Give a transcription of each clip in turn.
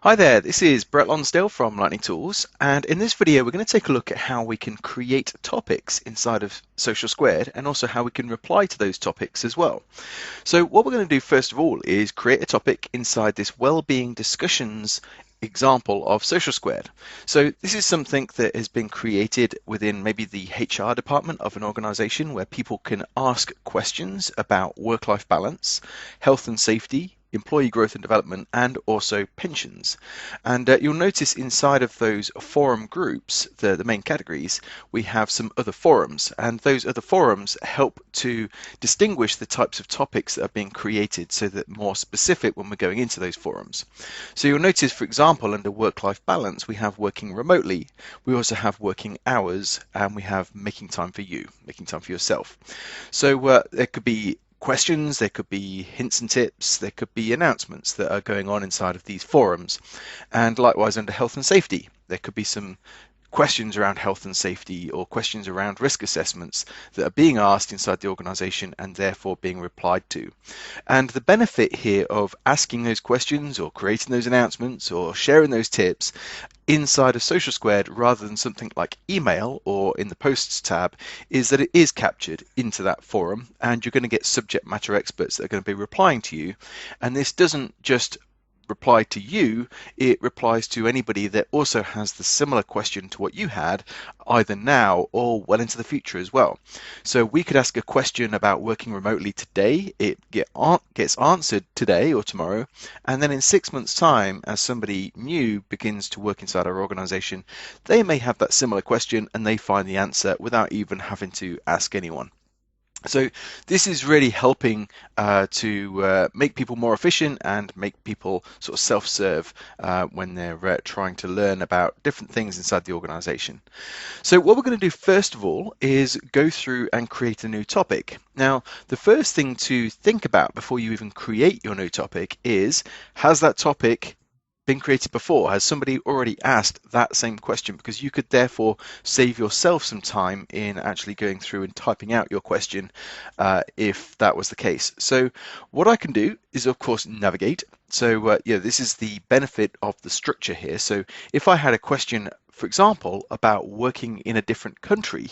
Hi there, this is Brett Lonsdale from Lightning Tools, and in this video we're going to take a look at how we can create topics inside of Social Squared and also how we can reply to those topics as well. So what we're going to do first of all is create a topic inside this well-being discussions example of Social Squared. So this is something that has been created within maybe the HR department of an organization where people can ask questions about work-life balance, health and safety, employee growth and development, and also pensions. And you'll notice inside of those forum groups, the main categories, we have some other forums, and those other forums help to distinguish the types of topics that are being created so that more specific when we're going into those forums. So you'll notice, for example, under work-life balance, we have working remotely, we also have working hours, and we have making time for you, making time for yourself. So there could be questions, there could be hints and tips, there could be announcements that are going on inside of these forums. And likewise under health and safety, there could be some questions around health and safety or questions around risk assessments that are being asked inside the organization and therefore being replied to. And the benefit here of asking those questions or creating those announcements or sharing those tips inside of Social Squared rather than something like email or in the posts tab is that it is captured into that forum and you're going to get subject matter experts that are going to be replying to you. And this doesn't just reply to you, it replies to anybody that also has the similar question to what you had, either now or well into the future as well. So we could ask a question about working remotely today, it gets answered today or tomorrow, and then in 6 months' time, as somebody new begins to work inside our organization, they may have that similar question and they find the answer without even having to ask anyone. So this is really helping to make people more efficient and make people sort of self-serve when they're trying to learn about different things inside the organization. So what we're going to do first of all is go through and create a new topic. Now, the first thing to think about before you even create your new topic is, has that topic been created before? Has somebody already asked that same question? Because you could therefore save yourself some time in actually going through and typing out your question if that was the case. So what I can do is, of course, navigate. So yeah, this is the benefit of the structure here. So if I had a question, for example, about working in a different country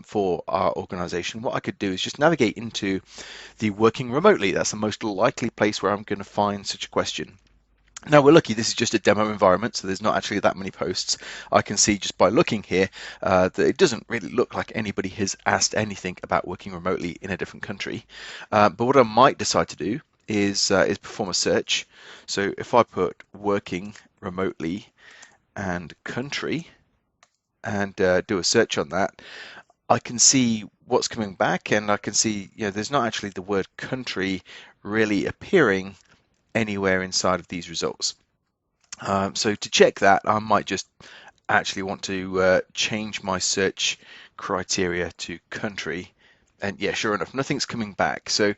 for our organization, what I could do is just navigate into the working remotely. That's the most likely place where I'm going to find such a question. Now we're lucky, this is just a demo environment, so there's not actually that many posts. I can see just by looking here that it doesn't really look like anybody has asked anything about working remotely in a different country. But what I might decide to do is perform a search. So if I put working remotely and country and do a search on that, I can see what's coming back, and I can see, there's not actually the word country really appearing anywhere inside of these results. So to check that, I might just actually want to change my search criteria to country, and yeah, sure enough, nothing's coming back. So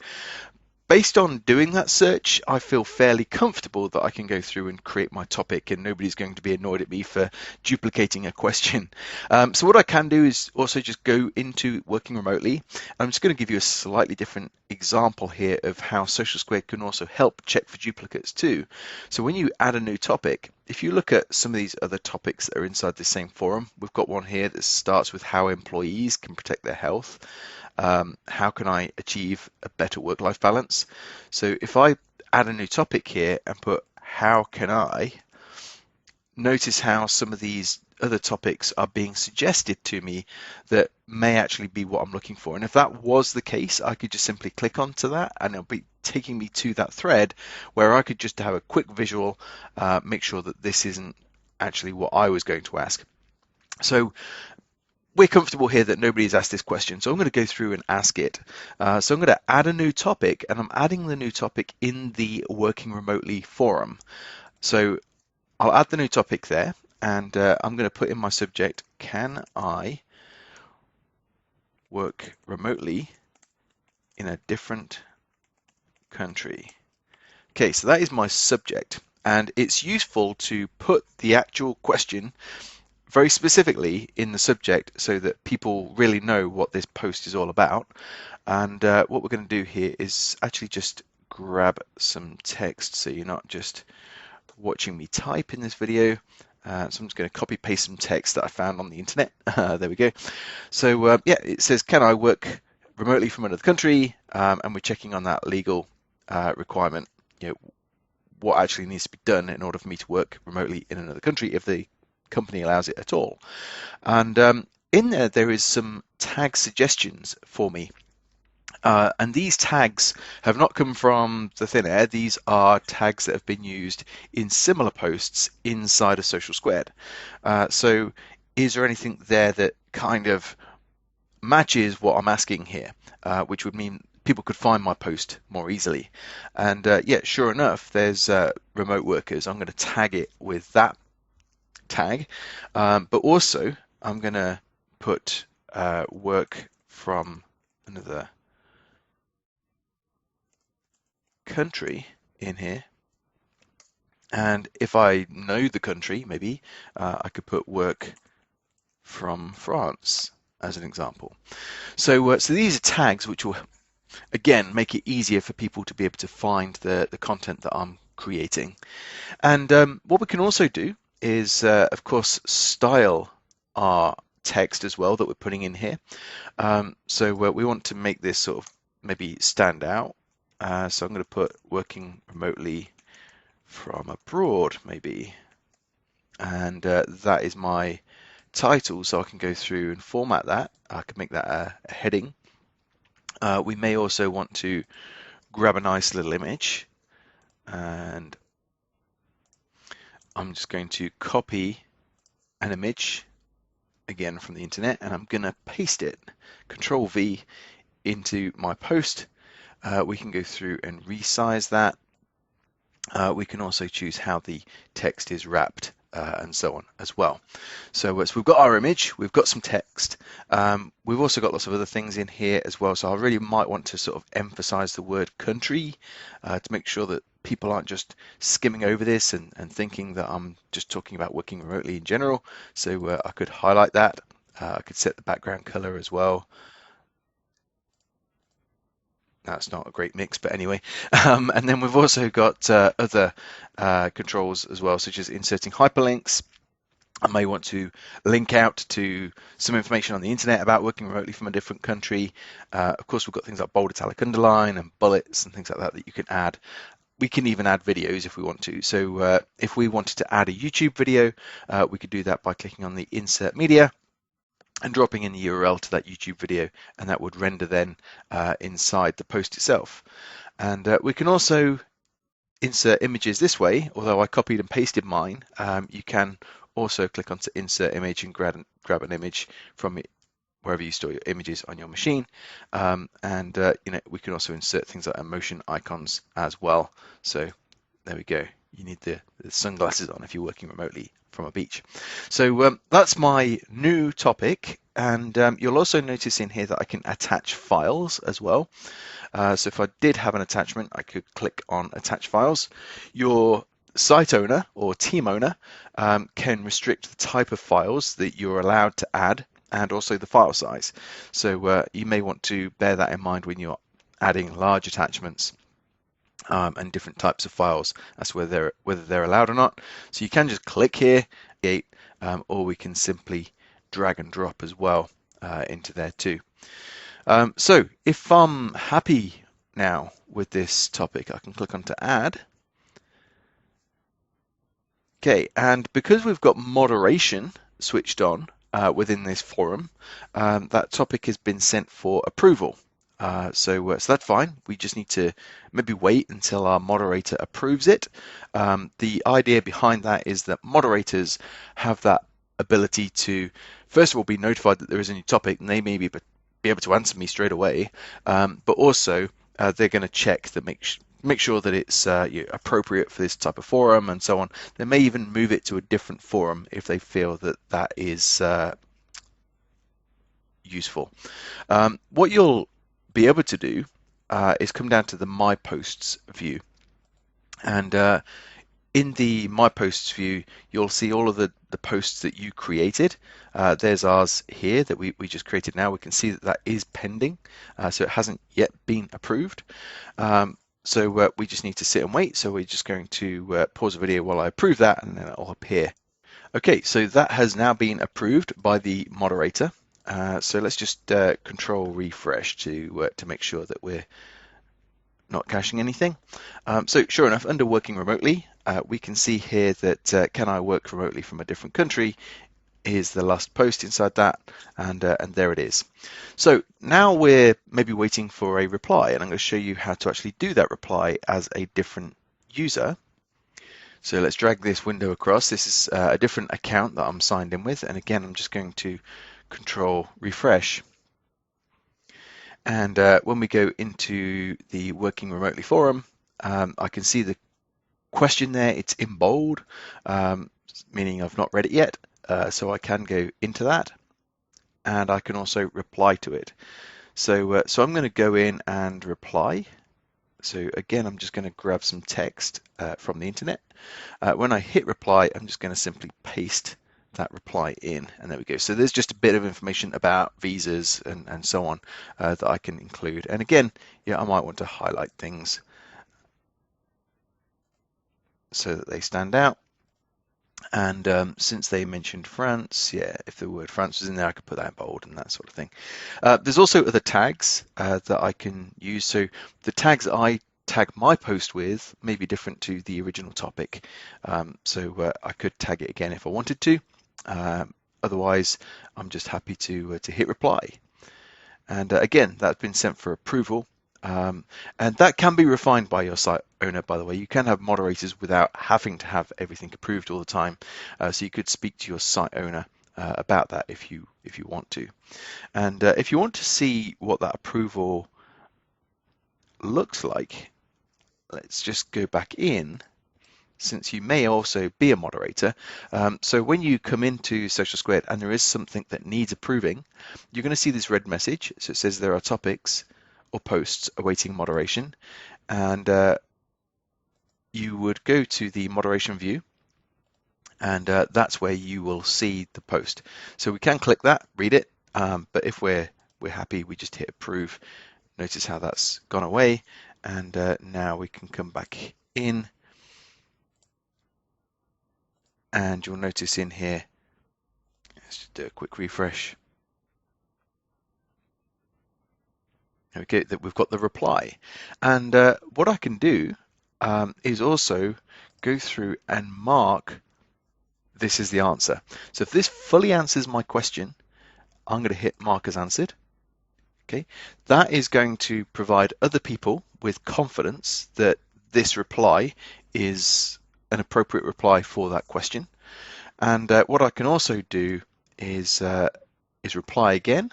based on doing that search, I feel fairly comfortable that I can go through and create my topic and nobody's going to be annoyed at me for duplicating a question. So what I can do is also just go into working remotely. I'm just going to give you a slightly different example here of how Social Squared can also help check for duplicates too. So when you add a new topic, if you look at some of these other topics that are inside the same forum, we've got one here that starts with how employees can protect their health. How can I achieve a better work-life balance? So if I add a new topic here and put how can I, notice how some of these other topics are being suggested to me that may actually be what I'm looking for. And if that was the case, I could just simply click onto that and it'll be taking me to that thread where I could just have a quick visual, make sure that this isn't actually what I was going to ask. So we're comfortable here that nobody's asked this question, so I'm going to go through and ask it. So I'm going to add a new topic, and I'm adding the new topic in the working remotely forum. So I'll add the new topic there, and I'm going to put in my subject, can I work remotely in a different country? Okay, so that is my subject, and it's useful to put the actual question very specifically in the subject so that people really know what this post is all about. And what we're going to do here is actually just grab some text so you're not just watching me type in this video. So I'm just going to copy paste some text that I found on the internet. There we go. So yeah, it says, can I work remotely from another country? And we're checking on that legal requirement, what actually needs to be done in order for me to work remotely in another country if the company allows it at all. And in there is some tag suggestions for me. And these tags have not come from the thin air. These are tags that have been used in similar posts inside of Social Squared. So is there anything there that kind of matches what I'm asking here, which would mean people could find my post more easily? And yeah, sure enough, there's remote workers. I'm going to tag it with that tag, but also I'm going to put work from another country in here, and if I know the country, maybe I could put work from France as an example. So these are tags which will again make it easier for people to be able to find the content that I'm creating. And what we can also do is of course style our text as well that we're putting in here. So we want to make this sort of maybe stand out. So I'm going to put working remotely from abroad maybe, and that is my title, so I can go through and format that. I can make that a heading. We may also want to grab a nice little image, and I'm just going to copy an image again from the internet, and I'm going to paste it, Control V, into my post. We can go through and resize that. We can also choose how the text is wrapped and so on as well. So we've got our image, we've got some text, we've also got lots of other things in here as well. So I really might want to sort of emphasize the word country to make sure that people aren't just skimming over this and thinking that I'm just talking about working remotely in general. So I could highlight that. I could set the background color as well. That's not a great mix, but anyway. And then we've also got other controls as well, such as inserting hyperlinks. I may want to link out to some information on the internet about working remotely from a different country. Of course, we've got things like bold, italic, underline, and bullets and things like that you can add. We can even add videos if we want to. So if we wanted to add a YouTube video, we could do that by clicking on the Insert Media and dropping in the URL to that YouTube video, and that would render then inside the post itself. And we can also insert images this way. Although I copied and pasted mine, you can also click onto Insert Image and grab an image from it wherever you store your images on your machine. And we can also insert things like emotion icons as well. So there we go. You need the sunglasses on if you're working remotely from a beach. So that's my new topic, and you'll also notice in here that I can attach files as well. So if I did have an attachment, I could click on Attach Files. Your site owner or team owner can restrict the type of files that you're allowed to add and also the file size. So you may want to bear that in mind when you're adding large attachments and different types of files as to whether they're allowed or not. So you can just click here, or we can simply drag and drop as well into there too. So if I'm happy now with this topic, I can click on to add. Okay, and because we've got moderation switched on within this forum, that topic has been sent for approval. So that's fine. We just need to maybe wait until our moderator approves it. The idea behind that is that moderators have that ability to, first of all, be notified that there is a new topic, and they may be able to answer me straight away, but also they're going to check that make sure that it's appropriate for this type of forum and so on. They may even move it to a different forum if they feel that that is useful. What you'll be able to do is come down to the My Posts view, and in the My Posts view you'll see all of the posts that you created. There's ours here that we just created now. We can see that is pending, so it hasn't yet been approved. So we just need to sit and wait. So we're just going to pause the video while I approve that, and then it'll appear. Okay, so that has now been approved by the moderator. So let's just control refresh to make sure that we're not caching anything. So sure enough, under working remotely, we can see here that can I work remotely from a different country? Here's the last post inside that, and there it is. So now we're maybe waiting for a reply, and I'm going to show you how to actually do that reply as a different user. So let's drag this window across. This is a different account that I'm signed in with, and again, I'm just going to control refresh. And when we go into the working remotely forum, I can see the question there. It's in bold, meaning I've not read it yet. So I can go into that, and I can also reply to it. So I'm going to go in and reply. So again, I'm just going to grab some text from the internet. When I hit reply, I'm just going to simply paste that reply in, and there we go. So there's just a bit of information about visas and so on that I can include. And again, yeah, I might want to highlight things so that they stand out. And since they mentioned France, yeah, if the word France was in there, I could put that in bold and that sort of thing. There's also other tags that I can use. So the tags I tag my post with may be different to the original topic. So I could tag it again if I wanted to. Otherwise, I'm just happy to hit reply. And again, that's been sent for approval. And that can be refined by your site owner, by the way. You can have moderators without having to have everything approved all the time. So you could speak to your site owner about that if you want to. And if you want to see what that approval looks like, let's just go back in, since you may also be a moderator. So when you come into Social Squared and there is something that needs approving, you're going to see this red message. So it says there are topics or posts awaiting moderation, and you would go to the moderation view, and that's where you will see the post. So we can click that, read it, but if we're happy, we just hit approve. Notice how that's gone away, and now we can come back in, and you'll notice in here, let's just do a quick refresh. Okay, that we've got the reply. And what I can do is also go through and mark this is the answer. So if this fully answers my question, I'm going to hit mark as answered. Okay, that is going to provide other people with confidence that this reply is an appropriate reply for that question. And what I can also do is reply again.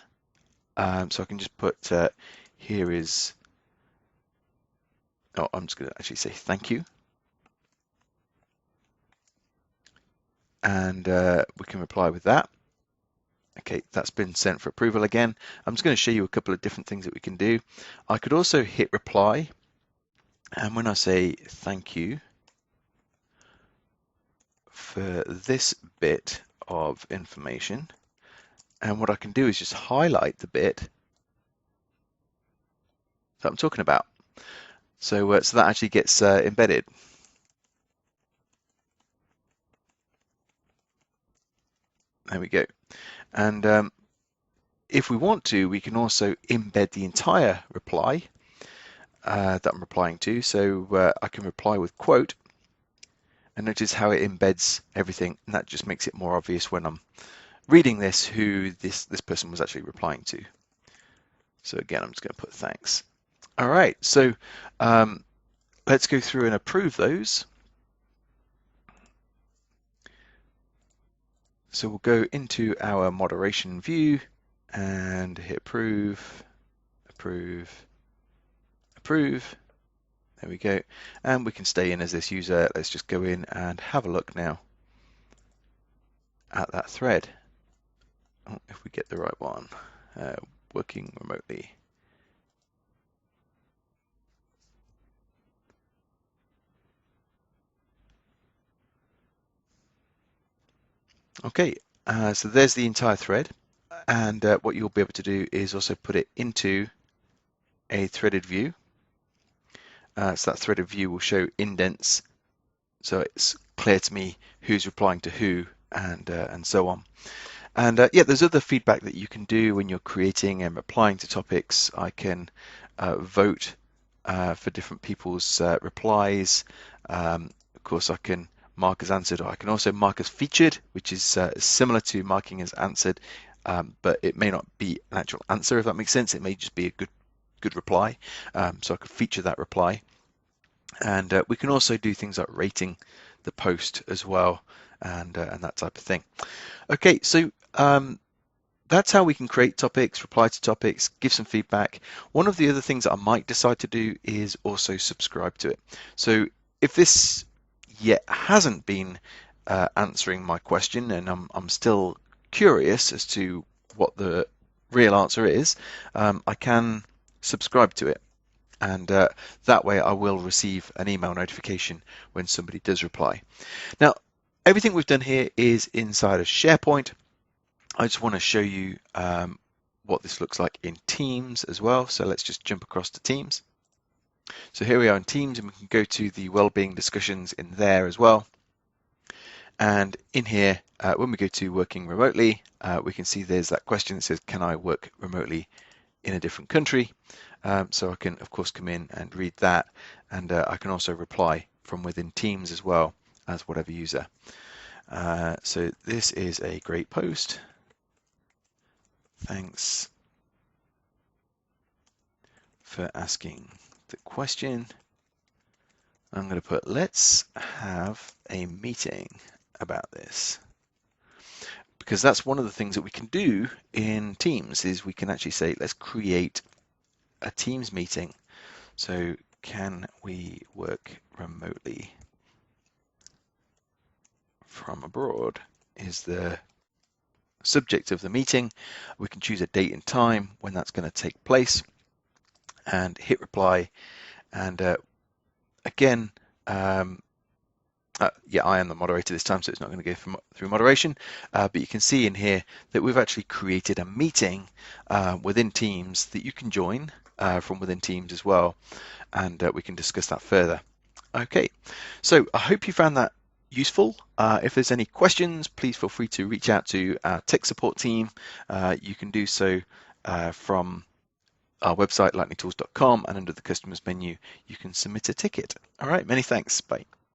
So I can just put here is, oh, I'm just going to actually say thank you. And we can reply with that. Okay, that's been sent for approval again. I'm just going to show you a couple of different things that we can do. I could also hit reply. And when I say thank you for this bit of information, and what I can do is just highlight the bit that I'm talking about. So, so that actually gets embedded. There we go. And if we want to, we can also embed the entire reply that I'm replying to. So I can reply with quote, and notice how it embeds everything, and that just makes it more obvious when I'm reading this who this person was actually replying to. So again, I'm just going to put thanks. All right, so let's go through and approve those. So we'll go into our moderation view and hit approve, approve, approve. There we go. And we can stay in as this user. Let's just go in and have a look now at that thread. Oh, if we get the right one, working remotely. Okay, so there's the entire thread. And what you'll be able to do is also put it into a threaded view. So that threaded view will show indents, so it's clear to me who's replying to who, and so on. And yeah, there's other feedback that you can do when you're creating and replying to topics. I can vote for different people's replies. Of course, I can mark as answered, or I can also mark as featured, which is similar to marking as answered, but it may not be an actual answer, if that makes sense. It may just be a good reply. So I could feature that reply. And we can also do things like rating the post as well, and that type of thing. Okay, so that's how we can create topics, reply to topics, give some feedback. One of the other things that I might decide to do is also subscribe to it. So if this yet hasn't been answering my question, and I'm still curious as to what the real answer is, I can subscribe to it. And that way I will receive an email notification when somebody does reply. Now, everything we've done here is inside of SharePoint. I just want to show you what this looks like in Teams as well. So let's just jump across to Teams. So here we are in Teams, and we can go to the wellbeing discussions in there as well. And in here, when we go to working remotely, we can see there's that question that says, can I work remotely in a different country? So I can, of course, come in and read that. And I can also reply from within Teams as well as whatever user. So this is a great post. Thanks for asking the question. I'm going to put, let's have a meeting about this. Because that's one of the things that we can do in Teams, is we can actually say, let's create a Teams meeting. So can we work remotely from abroad is the subject of the meeting. We can choose a date and time when that's going to take place and hit reply. And again, yeah, I am the moderator this time, so it's not going to go through moderation. But you can see in here that we've actually created a meeting within Teams that you can join from within Teams as well. And we can discuss that further. Okay, so I hope you found that useful. If there's any questions, please feel free to reach out to our tech support team. You can do so from our website, lightningtools.com, and under the customers menu, you can submit a ticket. All right, many thanks. Bye.